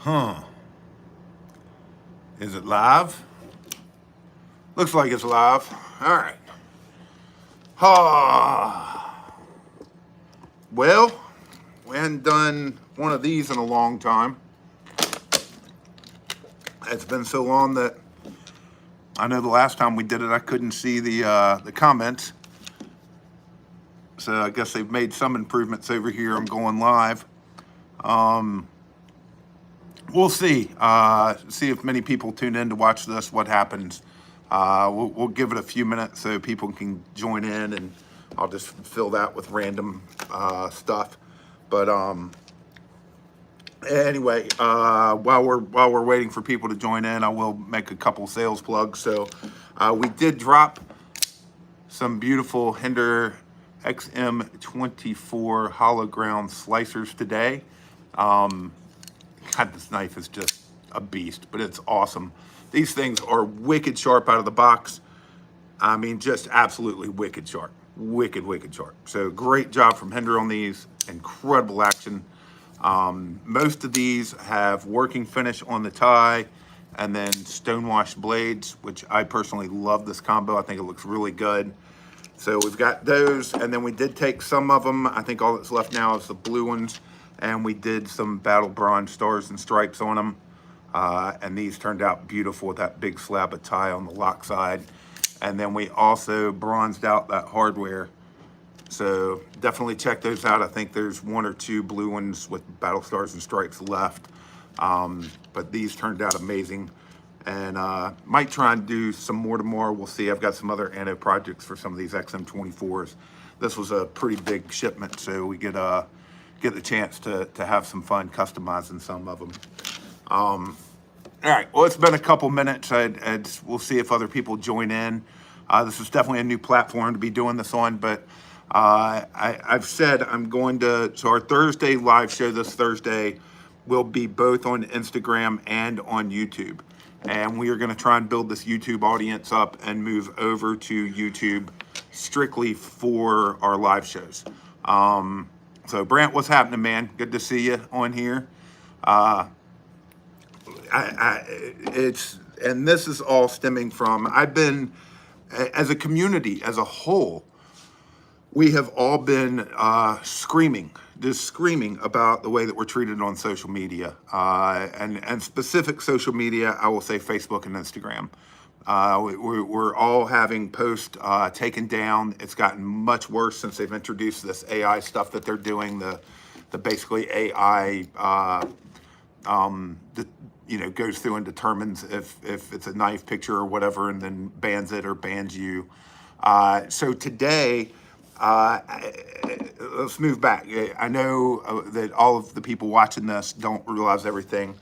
Huh. Is it live? Looks like it's live. All right. Ah. Well, we hadn't done one of these in a long time. It's been so long that I know the last time we did it, I couldn't see the comments. So I guess they've made some improvements over here. I'm going live. We'll see. See if many people tune in to watch this. What happens? We'll give it a few minutes so people can join in, and I'll just fill that with random stuff. But anyway, while we're waiting for people to join in, I will make a couple sales plugs. So we did drop some beautiful Hinder XM24 hollow ground slicers today. God, this knife is just a beast, but it's awesome. These things are wicked sharp out of the box. I mean, just absolutely wicked sharp. Wicked sharp. So great job from Hinder on these. Incredible action. Most of these have working finish on the tie and then stonewashed blades, which I personally love this combo. I think it looks really good. So we've got those, and then we did take some of them. I think all that's left now is the blue ones, and we did some battle bronze stars and stripes on them. And these turned out beautiful with that big slab of tie on the lock side. And then we also bronzed out that hardware. So definitely check those out. I think there's one or two blue ones with battle stars and stripes left. But these turned out amazing. And might try and do some more tomorrow. We'll see. I've got some other anno projects for some of these XM24s. This was a pretty big shipment, so we get the chance to have some fun customizing some of them. All right. Well, it's been a couple minutes. We'll see if other people join in. This is definitely a new platform to be doing this on, but I've said I'm going to. So our Thursday live show this Thursday will be both on Instagram and on YouTube. And we are going to try and build this YouTube audience up and move over to YouTube strictly for our live shows. So Brant, what's happening, man? Good to see you on here. And this is all stemming from, I've been, as a community, as a whole, we have all been screaming about the way that we're treated on social media, and specific social media. I will say Facebook and Instagram. We're all having posts taken down. It's gotten much worse since they've introduced this AI stuff that they're doing. The basically AI, goes through and determines if it's a knife picture or whatever, and then bans it or bans you. So today. Let's move back. I know that all of the people watching this don't realize everything,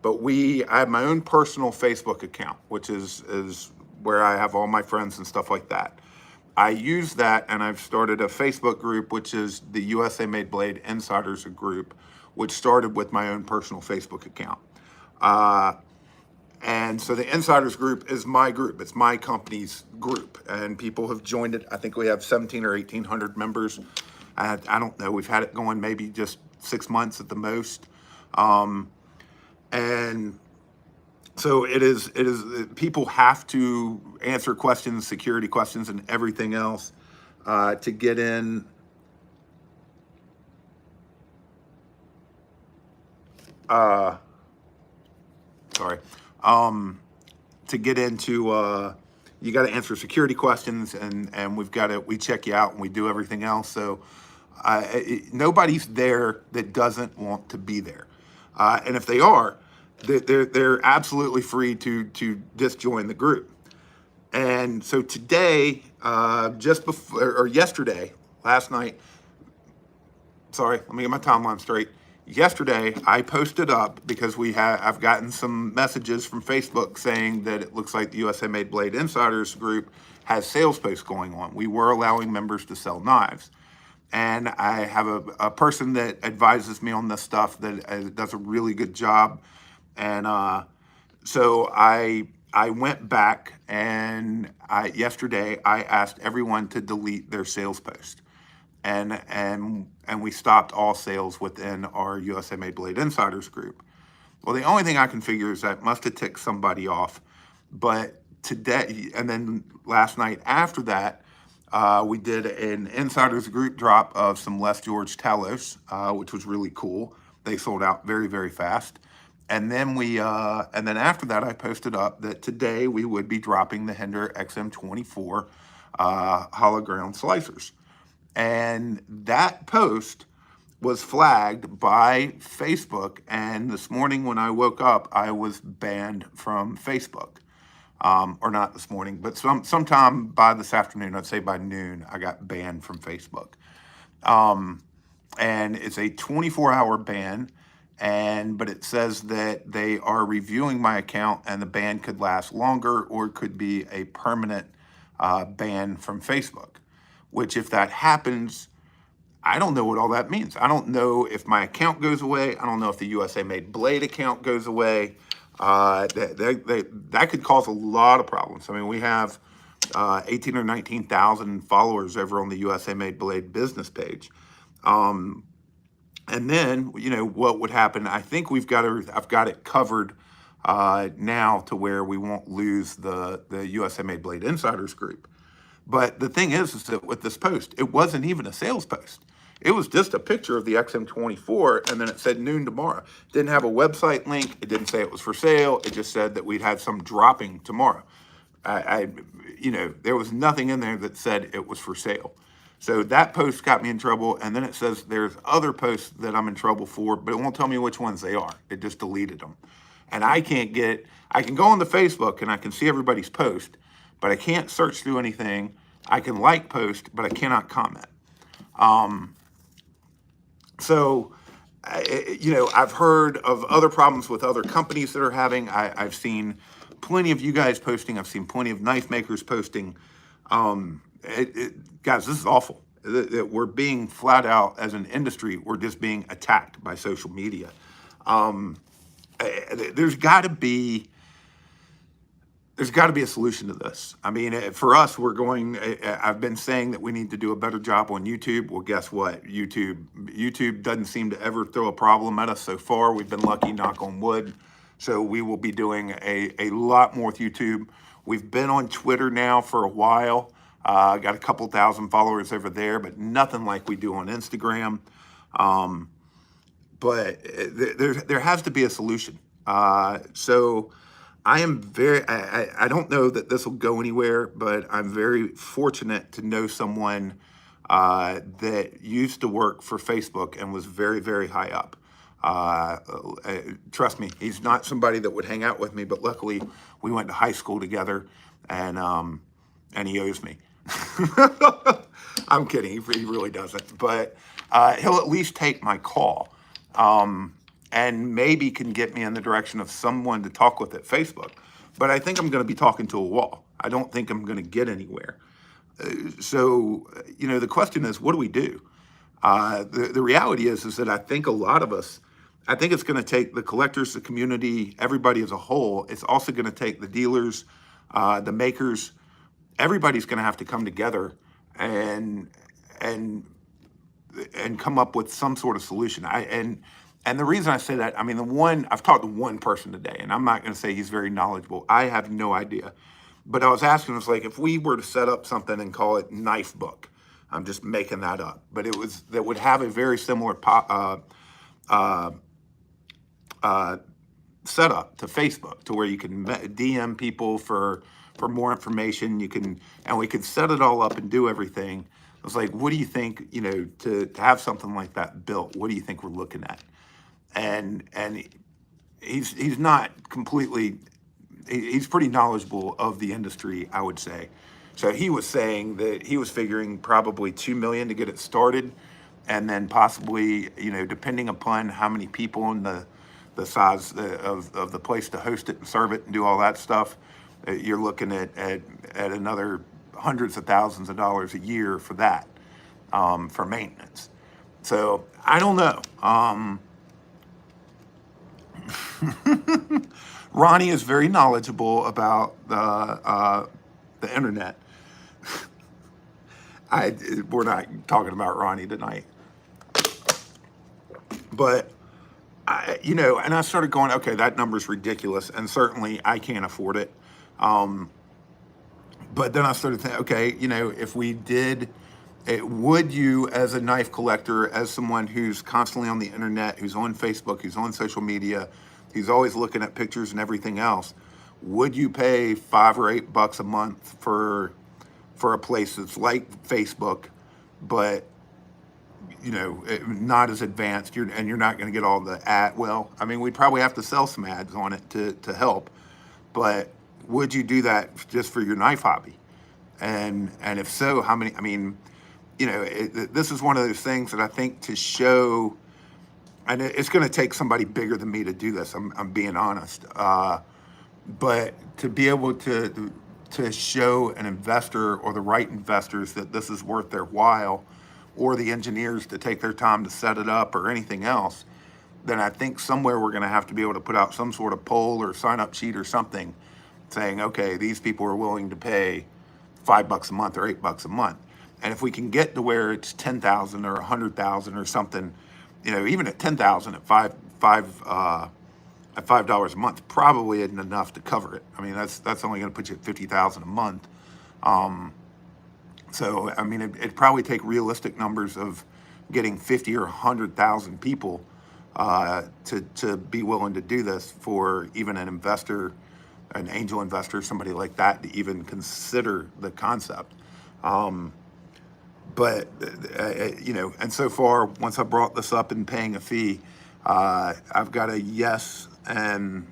but I have my own personal Facebook account, which is where I have all my friends and stuff like that. I use that, and I've started a Facebook group, which is the USA Made Blade Insiders group, which started with my own personal Facebook account. And so the Insiders group is my group. It's my company's group, and people have joined it. I think we have 17 or 1,800 members. I don't know. We've had it going maybe just 6 months at the most. And so it is, people have to answer questions, security questions, and everything else to get in. To get into, you got to answer security questions, and we check you out, and we do everything else. So nobody's there that doesn't want to be there. And if they are, they're absolutely free to just join the group. And so today, just before, or yesterday, last night, sorry, let me get my timeline straight. Yesterday, I posted up because I've gotten some messages from Facebook saying that it looks like the USA Made Blade Insiders group has sales posts going on. We were allowing members to sell knives. And I have a person that advises me on this stuff that does a really good job. And so I went back, and yesterday I asked everyone to delete their sales post. And we stopped all sales within our USA Made Blade Insiders group. Well, the only thing I can figure is that must have ticked somebody off. But today, and then last night after that, we did an insiders group drop of some Les George Talos, which was really cool. They sold out very, very fast. And then after that, I posted up that today we would be dropping the Hinder XM24 hollow ground slicers. And that post was flagged by Facebook. And this morning when I woke up, I was banned from Facebook. Or not this morning, but sometime by this afternoon, I'd say by noon, I got banned from Facebook. And it's a 24-hour ban. But it says that they are reviewing my account and the ban could last longer or could be a permanent ban from Facebook, which if that happens, I don't know what all that means. I don't know if my account goes away. I don't know if the USA Made Blade account goes away. That could cause a lot of problems. I mean, we have 18 or 19,000 followers over on the USA Made Blade business page. And then, what would happen? I think I've got it covered now to where we won't lose the USA Made Blade Insiders group. But the thing is that with this post, it wasn't even a sales post. It was just a picture of the XM24, and then it said noon tomorrow. It didn't have a website link. It didn't say it was for sale. It just said that we'd have some dropping tomorrow. There was nothing in there that said it was for sale. So that post got me in trouble, and then it says there's other posts that I'm in trouble for, but it won't tell me which ones they are. It just deleted them. And I can go on the Facebook and I can see everybody's post, but I can't search through anything. I can like post, but I cannot comment. I've heard of other problems with other companies that are having. I've seen plenty of you guys posting. I've seen plenty of knife makers posting. Guys, this is awful. We're being flat out as an industry. We're just being attacked by social media. There's got to be a solution to this. I mean, for us, I've been saying that we need to do a better job on YouTube. Well, guess what? YouTube doesn't seem to ever throw a problem at us so far. We've been lucky, knock on wood. So we will be doing a lot more with YouTube. We've been on Twitter now for a while. Got a couple thousand followers over there, but nothing like we do on Instagram. But there has to be a solution. So I am I don't know that this will go anywhere, but I'm very fortunate to know someone that used to work for Facebook and was very, very high up. Trust me, he's not somebody that would hang out with me, but luckily we went to high school together, and he owes me. I'm kidding, he really doesn't, but he'll at least take my call. And maybe can get me in the direction of someone to talk with at Facebook. But I think I'm going to be talking to a wall. I don't think I'm going to get anywhere. The question is, what do we do? The reality is that I think a lot of us, I think it's going to take the collectors, the community, everybody as a whole. It's also going to take the dealers, the makers. Everybody's going to have to come together and come up with some sort of solution. And the reason I say that, I mean, I've talked to one person today, and I'm not going to say he's very knowledgeable. I have no idea. But I was asking, it's like, if we were to set up something and call it Knife Book, I'm just making that up, but that would have a very similar setup to Facebook, to where you can DM people for more information. We could set it all up and do everything. I was like, what do you think, to have something like that built, what do you think we're looking at? And he's not completely, he's pretty knowledgeable of the industry, I would say. So he was saying that he was figuring probably $2 million to get it started, and then possibly, depending upon how many people and the size of the place to host it and serve it and do all that stuff, you're looking at another hundreds of thousands of dollars a year for that, for maintenance. So I don't know. Ronnie is very knowledgeable about the internet. We're not talking about Ronnie tonight, but and I started going, okay, that number's ridiculous, and certainly I can't afford it. But then I started thinking, okay, if we did, would you, as a knife collector, as someone who's constantly on the internet, who's on Facebook, who's on social media, who's always looking at pictures and everything else, would you pay $5 or $8 a month for a place that's like Facebook, but not as advanced, and you're not going to get all the ad. Well, I mean, we'd probably have to sell some ads on it to help, but would you do that just for your knife hobby? And if so, how many? I mean, this is one of those things that I think to show, and it's going to take somebody bigger than me to do this. I'm being honest, but to be able to show an investor or the right investors that this is worth their while, or the engineers to take their time to set it up or anything else, then I think somewhere we're going to have to be able to put out some sort of poll or sign up sheet or something saying, okay, these people are willing to pay $5 a month or $8 a month. And if we can get to where it's 10,000 or 100,000 or something, even at 10,000 at $5 a month probably isn't enough to cover it. I mean, that's only going to put you at 50,000 a month. So I mean, it'd probably take realistic numbers of getting 50 or 100,000 people to be willing to do this for even an investor, an angel investor, somebody like that, to even consider the concept. But and so far, once I brought this up and paying a fee, I've got a yes, and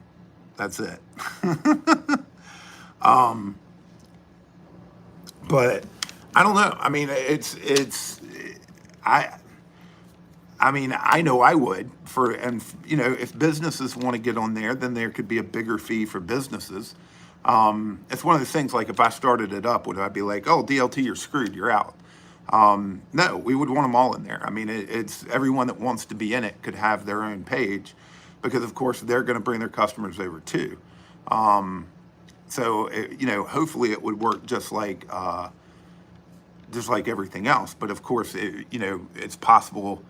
that's it. But I don't know. I mean, I I mean, I know I would if businesses want to get on there, then there could be a bigger fee for businesses. It's one of those things, like if I started it up, would I be like, oh, DLT, you're screwed, you're out? No, we would want them all in there. I mean, it's everyone that wants to be in it could have their own page, because of course they're going to bring their customers over too. So hopefully it would work just like everything else. But of course, it's possible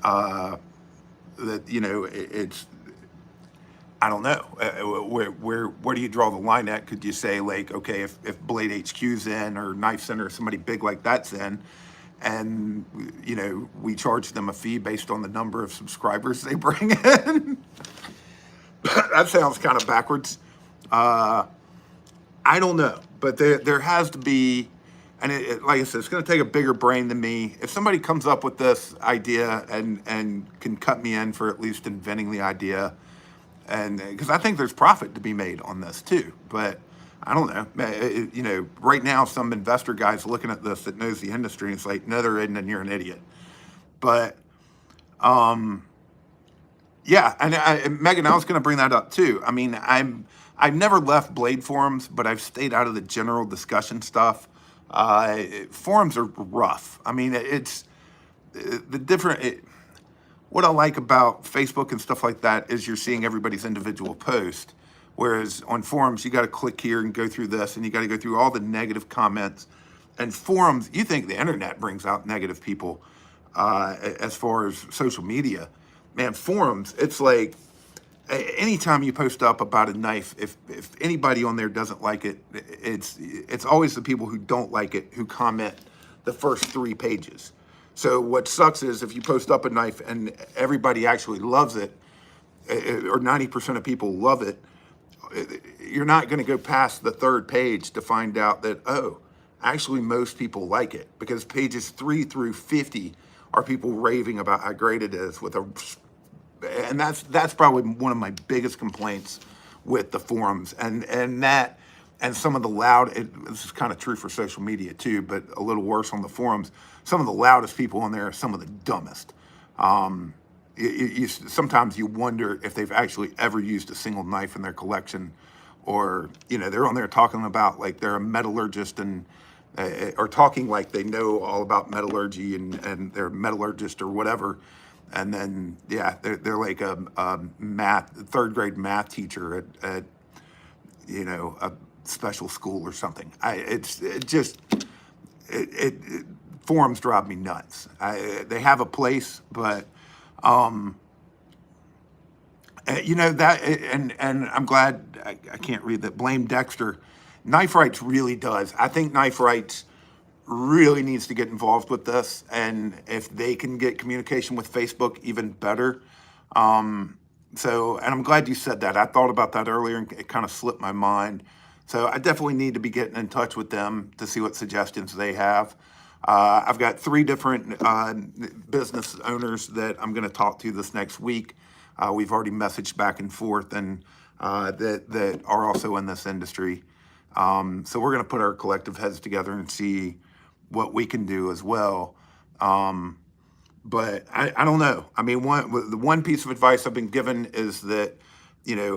that it's, I don't know, where do you draw the line at? Could you say, like, okay, if Blade HQ's in, or Knife Center, or somebody big like that's in, and we charge them a fee based on the number of subscribers they bring in? That sounds kind of backwards. I don't know, but there has to be, and like I said, it's going to take a bigger brain than me. If somebody comes up with this idea and can cut me in for at least inventing the idea, and because I think there's profit to be made on this too, but I don't know. Right now, some investor guy's looking at this that knows the industry, and it's like, no, there isn't, and you're an idiot. But yeah, and Megan, I was going to bring that up too. I mean, I've never left Blade forums, but I've stayed out of the general discussion stuff. Forums are rough. I mean, it's the different. What I like about Facebook and stuff like that is you're seeing everybody's individual post, whereas on forums you got to click here and go through this, and you got to go through all the negative comments. And forums, you think the internet brings out negative people as far as social media. Man, forums, it's like anytime you post up about a knife, if anybody on there doesn't like it, it's always the people who don't like it who comment the first 3 pages. So what sucks is if you post up a knife and everybody actually loves it, or 90% of people love it, you're not going to go past the 3rd page to find out that, oh, actually most people like it, because pages 3 through 50 are people raving about how great it is and that's probably one of my biggest complaints with the forums, and some of the loud. This is kind of true for social media too, but a little worse on the forums. Some of the loudest people on there are some of the dumbest. Sometimes you wonder if they've actually ever used a single knife in their collection, or they're on there talking about like they're a metallurgist and or talking like they know all about metallurgy and they're a metallurgist or whatever. And then, yeah, they're like a 3rd grade math teacher at a special school or something. Forums drive me nuts. They have a place, but You know that, and I'm glad I can't read that. Blame Dexter. Knife Rights really does. I think Knife Rights really needs to get involved with this, and if they can get communication with Facebook, even better. And I'm glad you said that. I thought about that earlier, and it kind of slipped my mind. So I definitely need to be getting in touch with them to see what suggestions they have. I've got 3 different business owners that I'm going to talk to this next week. We've already messaged back and forth, and that are also in this industry. So we're going to put our collective heads together and see what we can do as well. But I don't know. I mean, the one piece of advice I've been given is that,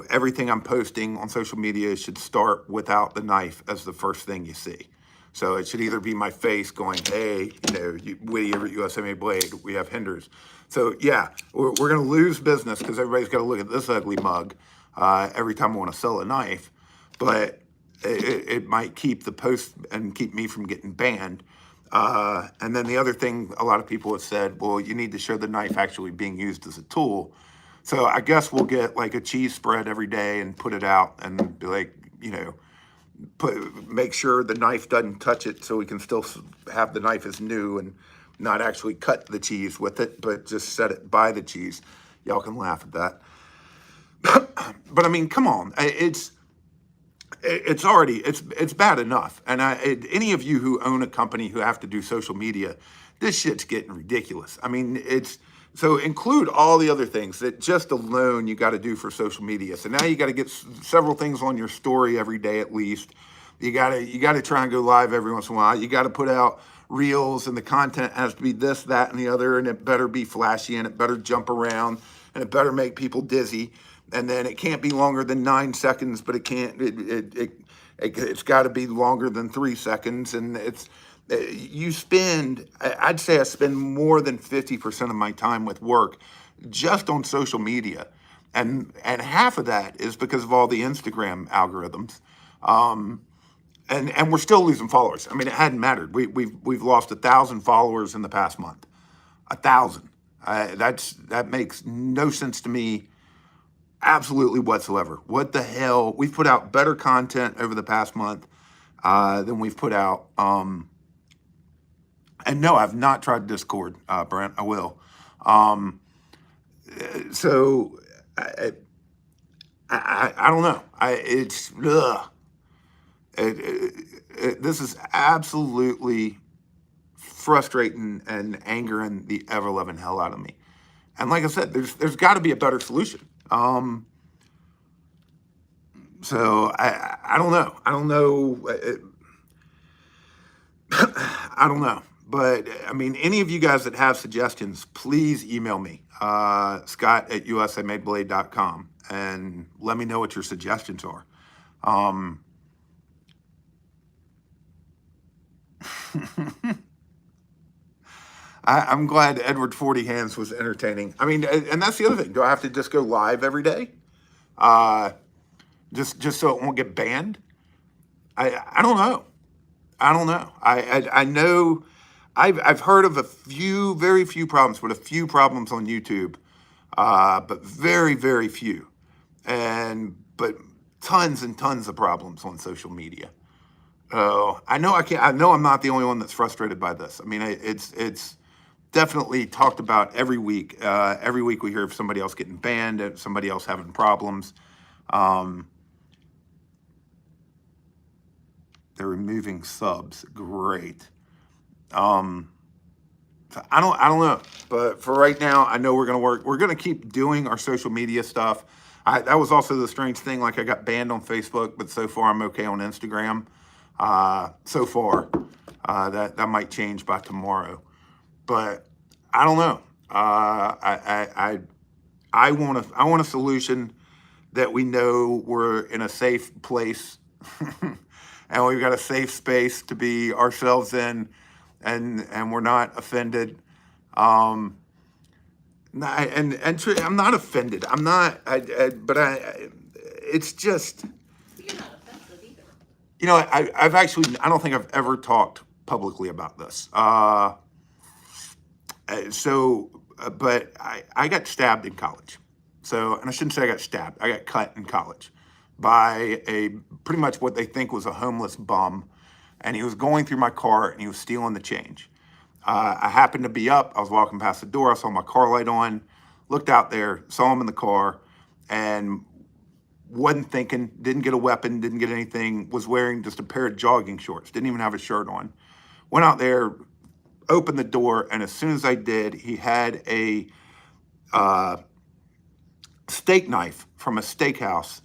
everything I'm posting on social media should start without the knife as the first thing you see. So it should either be my face going, hey, Whittier at USA Made Blade, we have hinders. So yeah, we're going to lose business because everybody's got to look at this ugly mug every time I want to sell a knife. But it might keep the post and keep me from getting banned. And then the other thing a lot of people have said, well, you need to show the knife actually being used as a tool. So I guess we'll get like a cheese spread every day and put it out and be like, make sure the knife doesn't touch it so we can still have the knife as new and not actually cut the cheese with it, but just set it by the cheese. Y'all can laugh at that. But I mean, come on. It's bad enough. And any of you who own a company who have to do social media, this shit's getting ridiculous. I mean, so include all the other things that just alone you got to do for social media. So now you got to get several things on your story every day at least. You got to try and go live every once in a while. You got to put out reels, and the content has to be this, that, and the other, and it better be flashy, and it better jump around, and it better make people dizzy. And then it can't be longer than 9 seconds, but it's got to be longer than 3 seconds. And I'd say I spend more than 50% of my time with work just on social media. And half of that is because of all the Instagram algorithms. And we're still losing followers. I mean, it hadn't mattered. We've lost 1,000 followers in the past month. 1,000. That makes no sense to me. Absolutely whatsoever. What the hell? We've put out better content over the past month than we've put out. And no, I've not tried Discord, Brent. I will. So I don't know. This is absolutely frustrating and angering the ever-loving hell out of me. And like I said, there's got to be a better solution. So I don't know. I don't know. I don't know. But I mean, any of you guys that have suggestions, please email me, scott@usamadblade.com, and let me know what your suggestions are. I'm glad Edward 40 Hands was entertaining. I mean, and that's the other thing. Do I have to just go live every day? Just so it won't get banned? I don't know. I don't know. I know I've heard of very few problems, but a few problems on YouTube, but very, very few. But tons and tons of problems on social media. Oh, I know I'm not the only one that's frustrated by this. I mean, it's definitely talked about every week. Every week we hear of somebody else getting banned, somebody else having problems. They're removing subs. Great. So I don't know. But for right now, I know we're going to work. We're going to keep doing our social media stuff. That was also the strange thing. Like, I got banned on Facebook, but so far I'm okay on Instagram. So far, that might change by tomorrow. But I don't know. I want a solution that we know we're in a safe place and we've got a safe space to be ourselves in, and we're not offended. I'm not offended. I'm not. It's just. You're not offensive either. I don't think I've ever talked publicly about this. But I got stabbed in college. So, and I shouldn't say I got stabbed. I got cut in college by a pretty much what they think was a homeless bum. And he was going through my car and he was stealing the change. I happened to be up. I was walking past the door. I saw my car light on, looked out there, saw him in the car, and wasn't thinking, didn't get a weapon, didn't get anything, was wearing just a pair of jogging shorts, didn't even have a shirt on. Went out there, opened the door, and as soon as I did, he had a steak knife from a steakhouse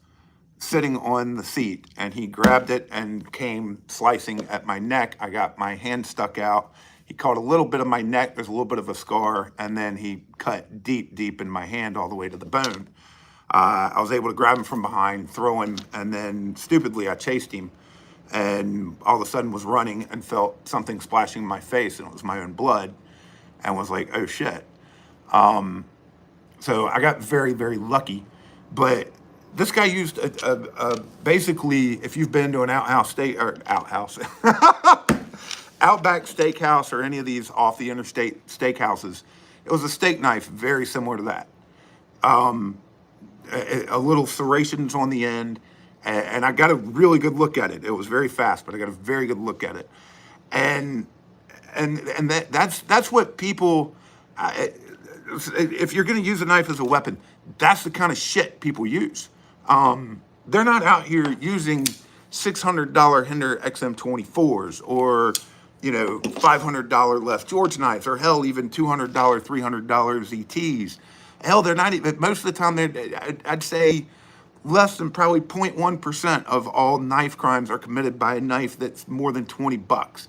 sitting on the seat, and he grabbed it and came slicing at my neck. I got my hand stuck out. He caught a little bit of my neck. There's a little bit of a scar, and then he cut deep in my hand all the way to the bone. I was able to grab him from behind, throw him, and then stupidly I chased him, and all of a sudden was running and felt something splashing in my face, and it was my own blood, and was like, oh shit. So I got very, very lucky, but this guy used basically, if you've been to an outback steakhouse or any of these off the interstate steakhouses, it was a steak knife very similar to that. A little serrations on the end, and I got a really good look at it. It was very fast, but I got a very good look at it, and that's what people. If you're going to use a knife as a weapon, that's the kind of shit people use. They're not out here using $600 Hinder XM24s or, $500 left George knives, or hell, even $200, $300 ZTs. Hell, they're not even, most of the time, I'd say less than probably 0.1% of all knife crimes are committed by a knife that's more than 20 bucks.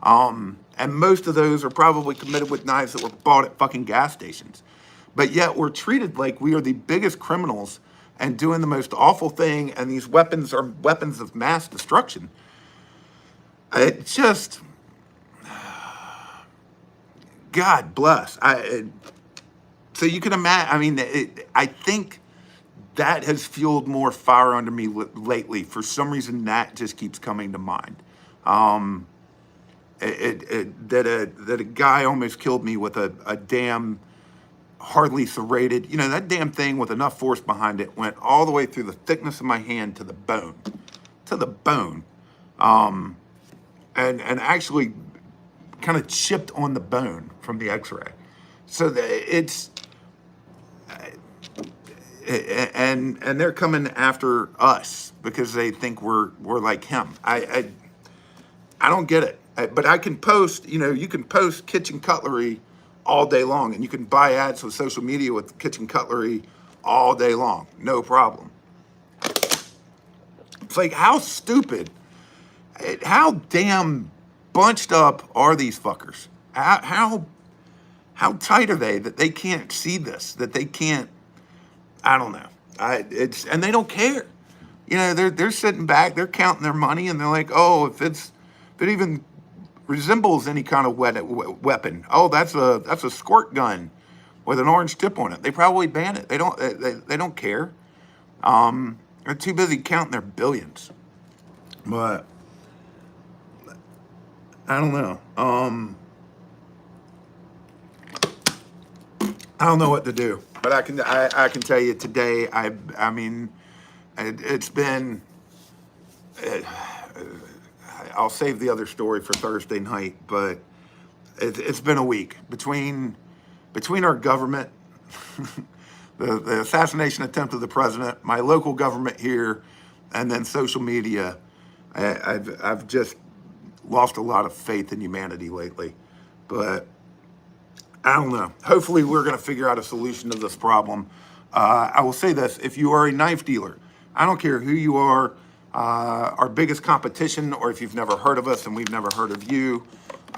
And most of those are probably committed with knives that were bought at fucking gas stations. But yet we're treated like we are the biggest criminals and doing the most awful thing, and these weapons are weapons of mass destruction. It just, God bless. So you can imagine, I mean, I think that has fueled more fire under me lately. For some reason, that just keeps coming to mind. That a guy almost killed me with a damn hardly serrated, that damn thing with enough force behind it went all the way through the thickness of my hand to the bone, and actually kind of chipped on the bone from the X-ray. So it's, and they're coming after us because they think we're like him. I don't get it. But I can post, you can post kitchen cutlery all day long, and you can buy ads on social media with kitchen cutlery all day long. No problem. It's like, how stupid, how damn bunched up are these fuckers? How tight are they that they can't see this, that they can't, I don't know. And they don't care. They're sitting back, they're counting their money, and they're like, oh, if it even resembles any kind of weapon. Oh, that's a squirt gun with an orange tip on it. They probably ban it. They don't care. They're too busy counting their billions. But I don't know. I don't know what to do. But I can tell you today. I mean, it's been. I'll save the other story for Thursday night, but it's been a week between our government, the assassination attempt of the president, my local government here, and then social media. I've just lost a lot of faith in humanity lately, but I don't know. Hopefully, we're going to figure out a solution to this problem. I will say this: if you are a knife dealer, I don't care who you are. Our biggest competition, or if you've never heard of us and we've never heard of you,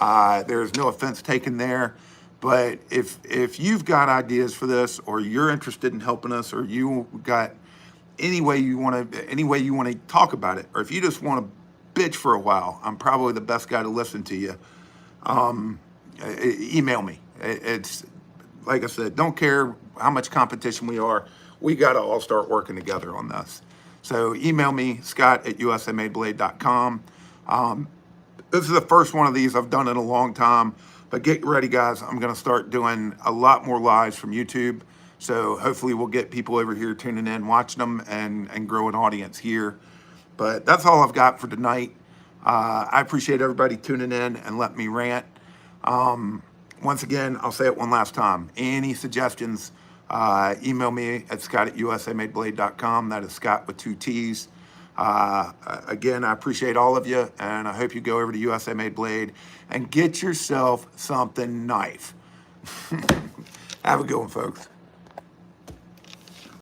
there's no offense taken there. But if you've got ideas for this, or you're interested in helping us, or you got any way you want to talk about it, or if you just want to bitch for a while, I'm probably the best guy to listen to you. Email me. It's like I said, don't care how much competition we are. We got to all start working together on this. So email me, scott@usamadeblade.com. This is the first one of these I've done in a long time, but get ready, guys. I'm going to start doing a lot more lives from YouTube. So hopefully we'll get people over here tuning in, watching them, and grow an audience here. But that's all I've got for tonight. I appreciate everybody tuning in and letting me rant. Once again, I'll say it one last time. Any suggestions, email me at scott@usamadeblade.com. That is Scott with 2 T's. Again, I appreciate all of you, and I hope you go over to USA Made Blade and get yourself something nice. Have a good one, folks.